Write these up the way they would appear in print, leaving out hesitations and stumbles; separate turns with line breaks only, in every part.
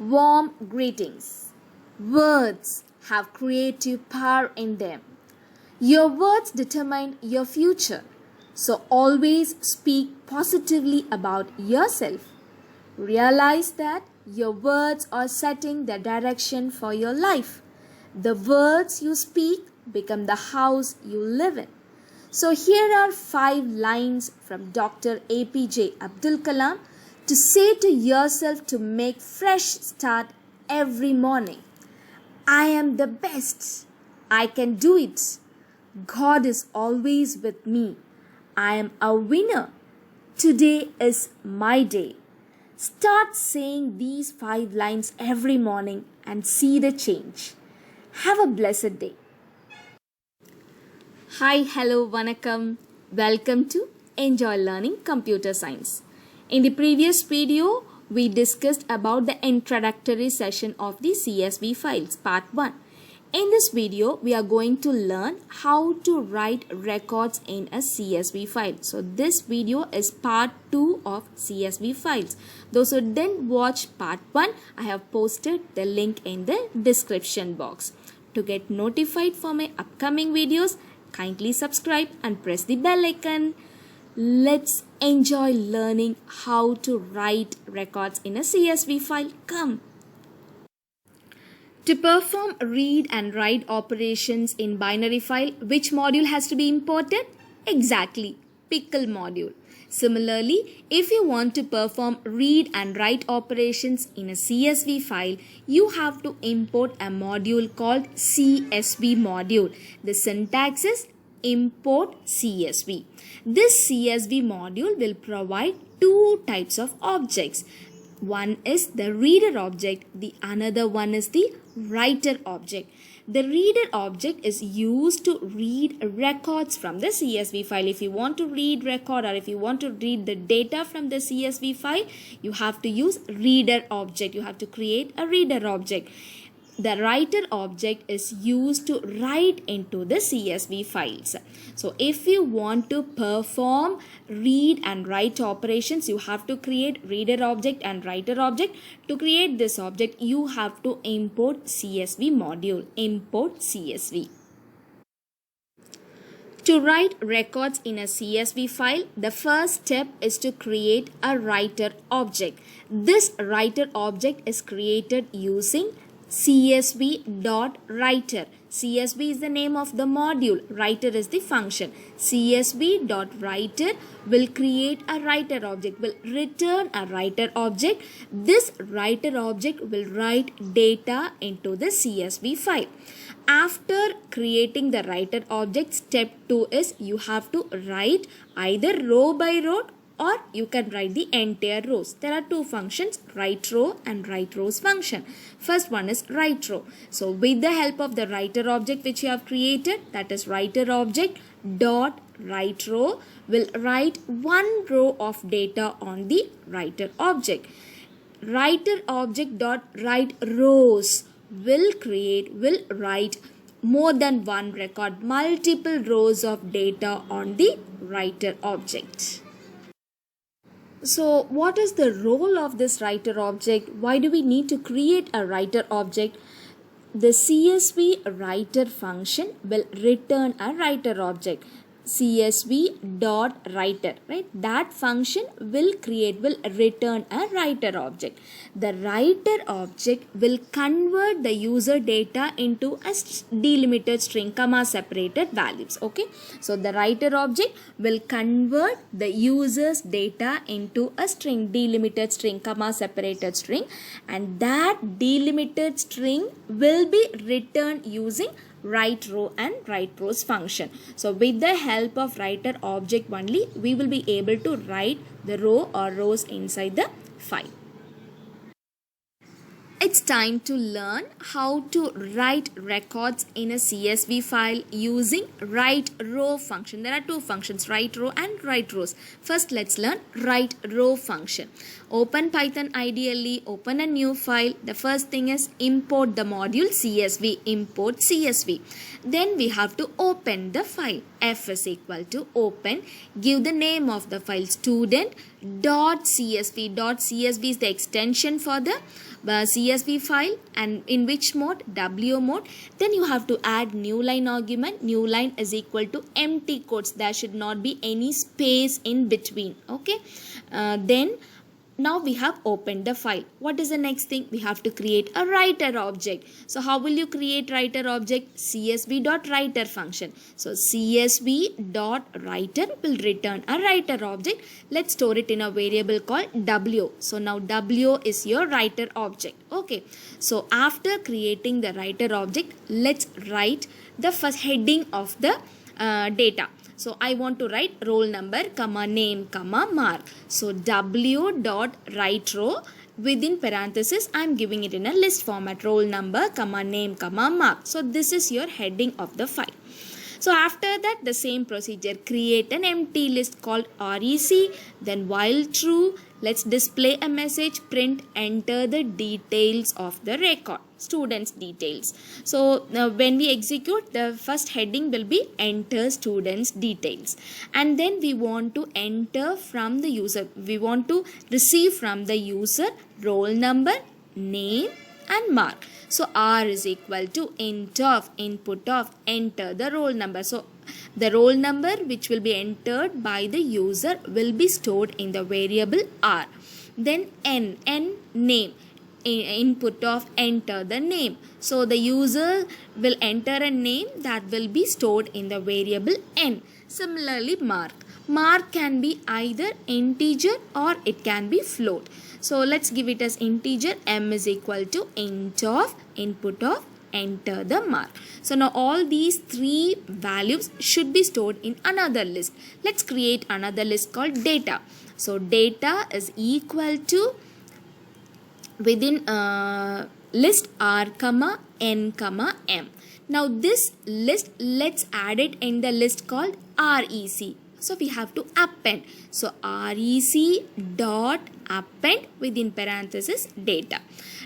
Warm greetings. Words have creative power in them. Your words determine your future. So always speak positively about yourself. Realize that your words are setting the direction for your life. The words you speak become the house you live in. So here are 5 lines from Dr. APJ Abdul Kalam to say to yourself to make fresh start every morning. I am the best. I can do it. God is always with me. I am a winner. Today is my day. Start saying these 5 lines every morning and see the change. Have a blessed day. Hi, hello, vanakkam. Welcome to Enjoy Learning Computer Science. In the previous video, we discussed about the introductory session of the CSV files, part 1. In this video, we are going to learn how to write records in a CSV file. So this video is part 2 of CSV files. Those who didn't watch part 1, I have posted the link in the description box. To get notified for my upcoming videos, kindly subscribe and press the bell icon. Let's enjoy learning how to write records in a CSV file. Come. To perform read and write operations in binary file, which module has to be imported? Exactly, pickle module. Similarly, if you want to perform read and write operations in a CSV file, you have to import a module called CSV module. The syntax is import CSV. This CSV module will provide 2 types of objects. One is the reader object, the another one is the writer object. The reader object is used to read records from the CSV file. If you want to read record or if you want to read the data from the CSV file, you have to use reader object. You have to create a reader object. The writer object is used to write into the CSV files. So if you want to perform read and write operations, you have to create reader object and writer object. To create this object, you have to import CSV module. Import CSV. To write records in a CSV file, the first step is to create a writer object. This writer object is created using CSV.writer. CSV is the name of the module. Writer is the function. CSV.writer will create a writer object, will return a writer object. This writer object will write data into the CSV file. After creating the writer object, step 2 is you have to write either row by row or you can write the entire rows. There are 2 functions, write row and write rows function. First one is write row. So with the help of the writer object which you have created, that is writer object dot write row, will write 1 row of data on the writer object. Writer object dot write rows will write more than 1 record, multiple rows of data on the writer object. So what is the role of this writer object? Why do we need to create a writer object? The CSV writer function will return a writer object. CSV.writer, right? That function will return a writer object. The writer object will convert the user data into a delimited string, comma separated values. Okay, so the writer object will convert the user's data into a string, delimited string, comma separated string, and that delimited string will be returned using write row and write rows function. So with the help of writer object only, we will be able to write the row or rows inside the file. It's time to learn how to write records in a CSV file using write row function. There are 2 functions, write row and write rows. First, let's learn write row function. Open Python IDLE, open a new file. The first thing is import the module CSV, import CSV. Then we have to open the file. F is equal to open, give the name of the file student, .csv. .csv is the extension for the CSV file, and in which mode? W mode. Then you have to add new line argument. New line is equal to empty quotes. There should not be any space in between. Okay. Then now we have opened the file. What is the next thing? We have to create a writer object. So how will you create writer object? CSV.writer function. So CSV.writer will return a writer object. Let's store it in a variable called W. So now W is your writer object. Okay. So after creating the writer object, let's write the first heading of the data. So I want to write roll number, comma name, comma mark. So W dot write row, within parenthesis I am giving it in a list format, roll number, comma name, comma mark. So this is your heading of the file. So after that, the same procedure, create an empty list called REC, then while true, let's display a message, print, enter the details of the record, students details. So when we execute, the first heading will be enter students details, and then we want to enter from the user, we want to receive from the user roll number, name and mark. So R is equal to int of, input of, enter the roll number. So the roll number which will be entered by the user will be stored in the variable R. Then N name, input of, enter the name. So the user will enter a name that will be stored in the variable N. Similarly, mark can be either integer or it can be float. So let's give it as integer. M is equal to int of, input of, enter the mark. So now all these three values should be stored in another list. Let's create another list called data. So data is equal to, within list R comma N comma M. Now this list, let's add it in the list called REC. So we have to append. So REC dot append within parenthesis data.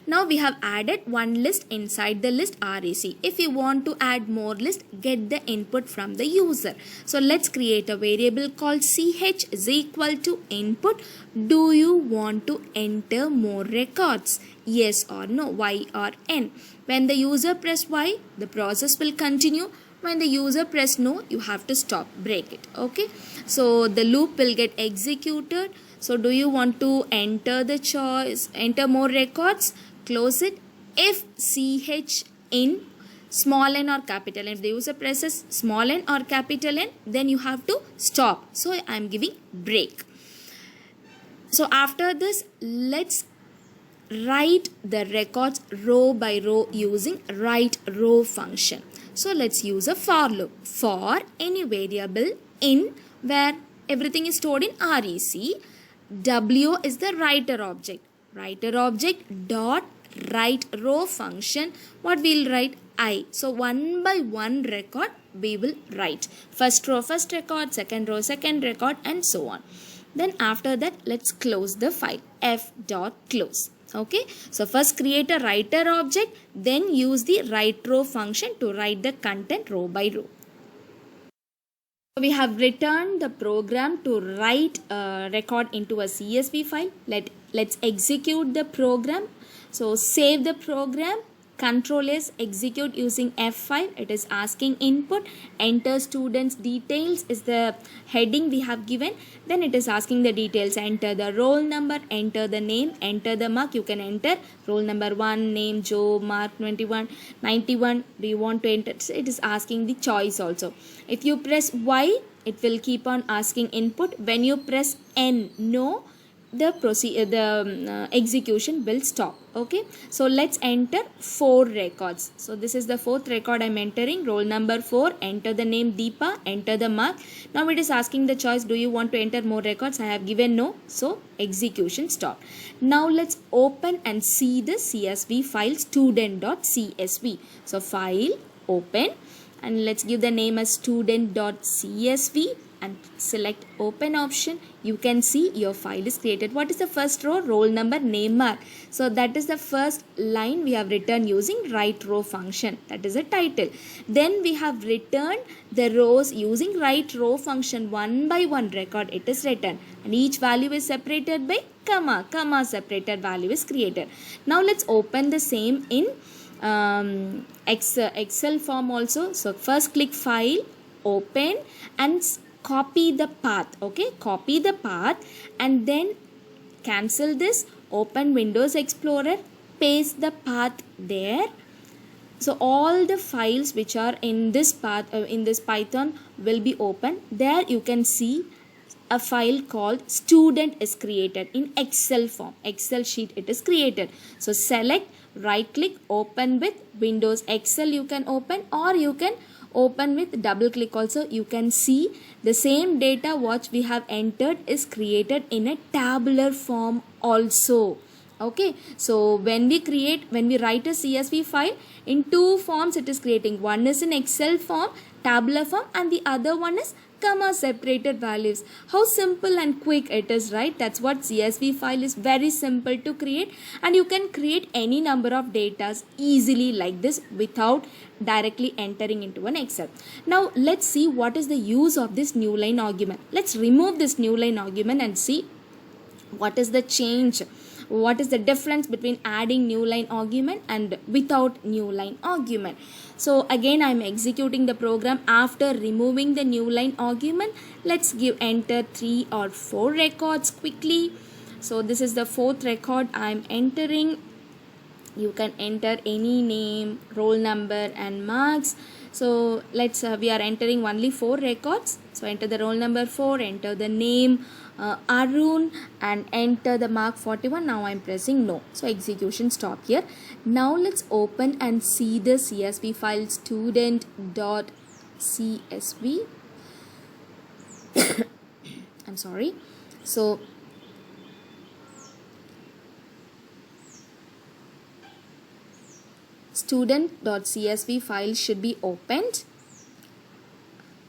Now we have added one list inside the list REC. If you want to add more list, get the input from the user. So let's create a variable called ch is equal to input. Do you want to enter more records? Yes or no, Y or N. When the user press Y, the process will continue. When the user press no, you have to stop, break it. Okay. So the loop will get executed. So do you want to enter the choice, enter more records? Close it. If ch in small n or capital N, if the user presses small n or capital N, then you have to stop. So I am giving break. So after this, let's write the records row by row using write row function. So let's use a for loop. For any variable in where everything is stored in REC, W is the writer object. Writer object dot write row function. What we'll write? I. So one by one record we will write. First row first record, second row second record, and so on. Then after that, let's close the file. F dot close. Okay, so first create a writer object, then use the write row function to write the content row by row. So we have returned the program to write a record into a CSV file. Let's execute the program. So save the program. Control S, execute using F5. It is asking input. Enter students details is the heading we have given. Then it is asking the details. Enter the roll number, enter the name, enter the mark. You can enter roll number 1, name Joe, mark 21, 91. Do you want to enter? So it is asking the choice also. If you press Y, it will keep on asking input. When you press N, no, the execution will stop. Okay, so let's enter 4 records. So this is the 4th record I'm entering, roll number 4. Enter the name Deepa, enter the mark. Now it is asking the choice, do you want to enter more records? I have given no, so execution stop. Now let's open and see the CSV file student.csv. So file, open, and let's give the name as student.csv. and select open option. You can see your file is created. What is the first row? Roll number, name, mark. So that is the first line we have written using write row function. That is a title. Then we have returned the rows using write row function. One by one record it is written, and each value is separated by comma separated value is created. Now let's open the same in Excel form also. So first click file, open, and copy the path. Okay, copy the path and then cancel this, open Windows Explorer, paste the path there. So all the files which are in this path in this Python will be open. There you can see a file called student is created in Excel form. Excel sheet it is created. So select, right click, open with Windows Excel you can open, or you can open with double click also. You can see the same data what we have entered is created in a tabular form also. Okay, so when we write a CSV file in two forms it is creating. One is in Excel form, tabular form, and the other one is comma separated values. How simple and quick it is, right? That's what CSV file is. Very simple to create, and you can create any number of datas easily like this without directly entering into an Excel. Now let's see what is the use of this new line argument. Let's remove this new line argument and see what is the change. What is the difference between adding new line argument and without new line argument? So again I am executing the program after removing the new line argument. Let's enter 3 or 4 records quickly. So this is the 4th record I am entering. You can enter any name, roll number and marks. So let's we are entering only 4 records. So enter the roll number 4, enter the name Arun, and enter the mark 41. Now I am pressing no. So execution stop here. Now let's open and see the CSV file student.csv. I'm sorry. So student.csv file should be opened.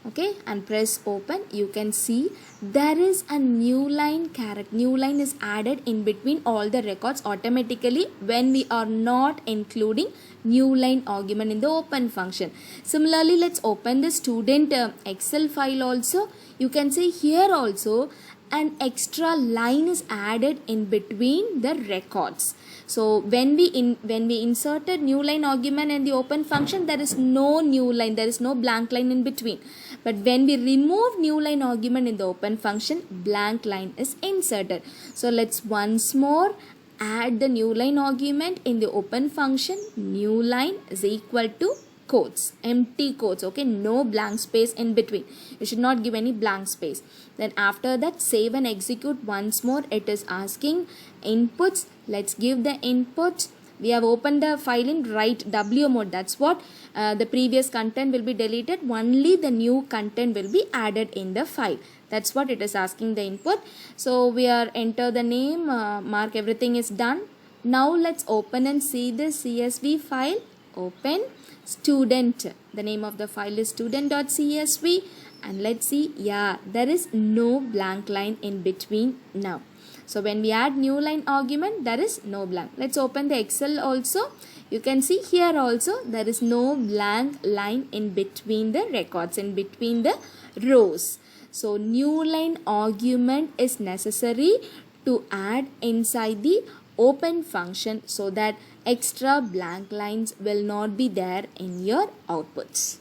Okay, and press open. You can see there is a new line character. New line is added in between all the records automatically when we are not including new line argument in the open function. Similarly, let's open the student Excel file also. You can see here also an extra line is added in between the records. So when we inserted new line argument in the open function, there is no new line, there is no blank line in between. But when we remove new line argument in the open function, blank line is inserted. So let's once more add the new line argument in the open function. New line is equal to quotes, empty quotes, okay, no blank space in between. You should not give any blank space. Then after that, save and execute once more. It is asking inputs. Let's give the inputs. We have opened the file in write W mode. That's what the previous content will be deleted. Only the new content will be added in the file. That's what it is asking the input. So we are enter the name, mark, everything is done. Now let's open and see the CSV file. Open student. The name of the file is student.csv, and let's see, yeah, there is no blank line in between now. So when we add new line argument, there is no blank. Let's open the Excel also. You can see here also there is no blank line in between the records, in between the rows. So new line argument is necessary to add inside the open function so that extra blank lines will not be there in your outputs.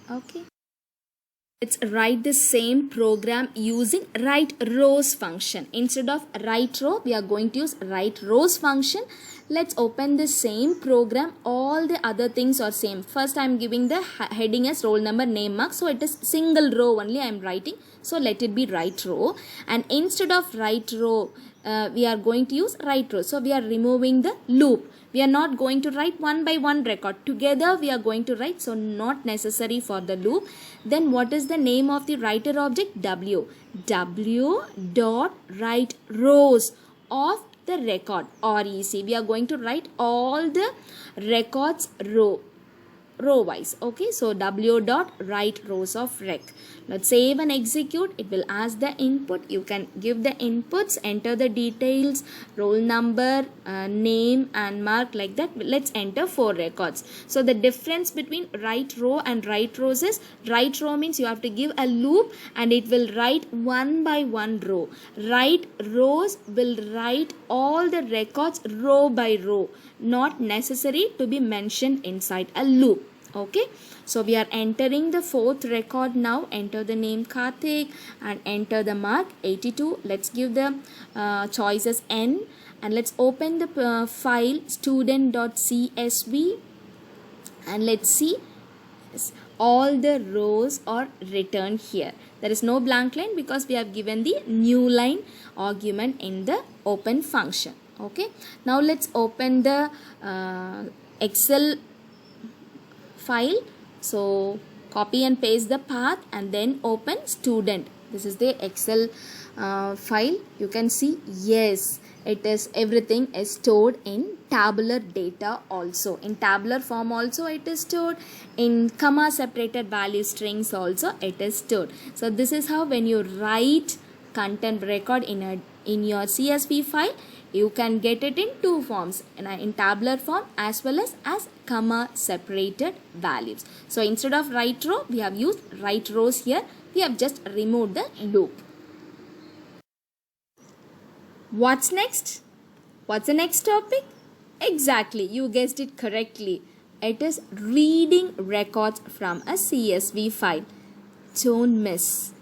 Okay. Let's write the same program using write rows function. Instead of write row, we are going to use write rows function. Let's open the same program. All the other things are same. First I am giving the heading as roll number, name, mark. So it is single row only I am writing. So let it be write row. And instead of write row, we are going to use write row. So we are removing the loop. We are not going to write one by one record. Together we are going to write. So not necessary for the loop. Then what is the name of the writer object? W. W dot write rows of the record, REC. We are going to write all the records row. row wise. Okay, so w dot write rows of rec. Let's save and execute. It will ask the input. You can give the inputs, enter the details, roll number, name and mark, like that. Let's enter 4 records. So the difference between write row and write rows is, write row means you have to give a loop and it will write one by one row. Write rows will write all the records row by row, not necessary to be mentioned inside a loop. Okay, so we are entering the 4th record now. Enter the name Karthik and enter the mark 82. Let's give the choices n and let's open the file student.csv and let's see. Yes, all the rows are returned here. There is no blank line because we have given the new line argument in the open function. Okay, now let's open the Excel file. So copy and paste the path and then open student. This is the Excel file. You can see, yes, it is, everything is stored in tabular data also. In tabular form also it is stored. In comma separated value strings also it is stored. So this is how when you write content record in your CSV file, you can get it in 2 forms, in tabular form as well as comma separated values. So instead of write row, we have used write rows here. We have just removed the loop. What's next? What's the next topic? Exactly, you guessed it correctly. It is reading records from a CSV file. Don't miss.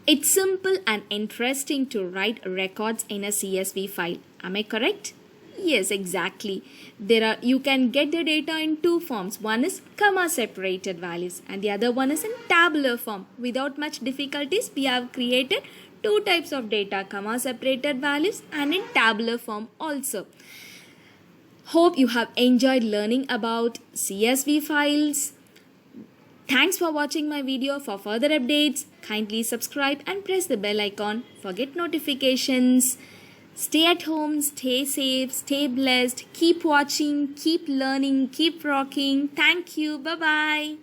It's simple and interesting to write records in a CSV file. Am I correct? Yes, exactly. You can get the data in 2 forms. One is comma separated values and the other one is in tabular form. Without much difficulties, we have created 2 types of data, comma separated values and in tabular form also. Hope you have enjoyed learning about CSV files. Thanks for watching my video. For further updates, kindly subscribe and press the bell icon for get notifications. Stay at home, stay safe, stay blessed. Keep watching, keep learning, keep rocking. Thank you. Bye-bye.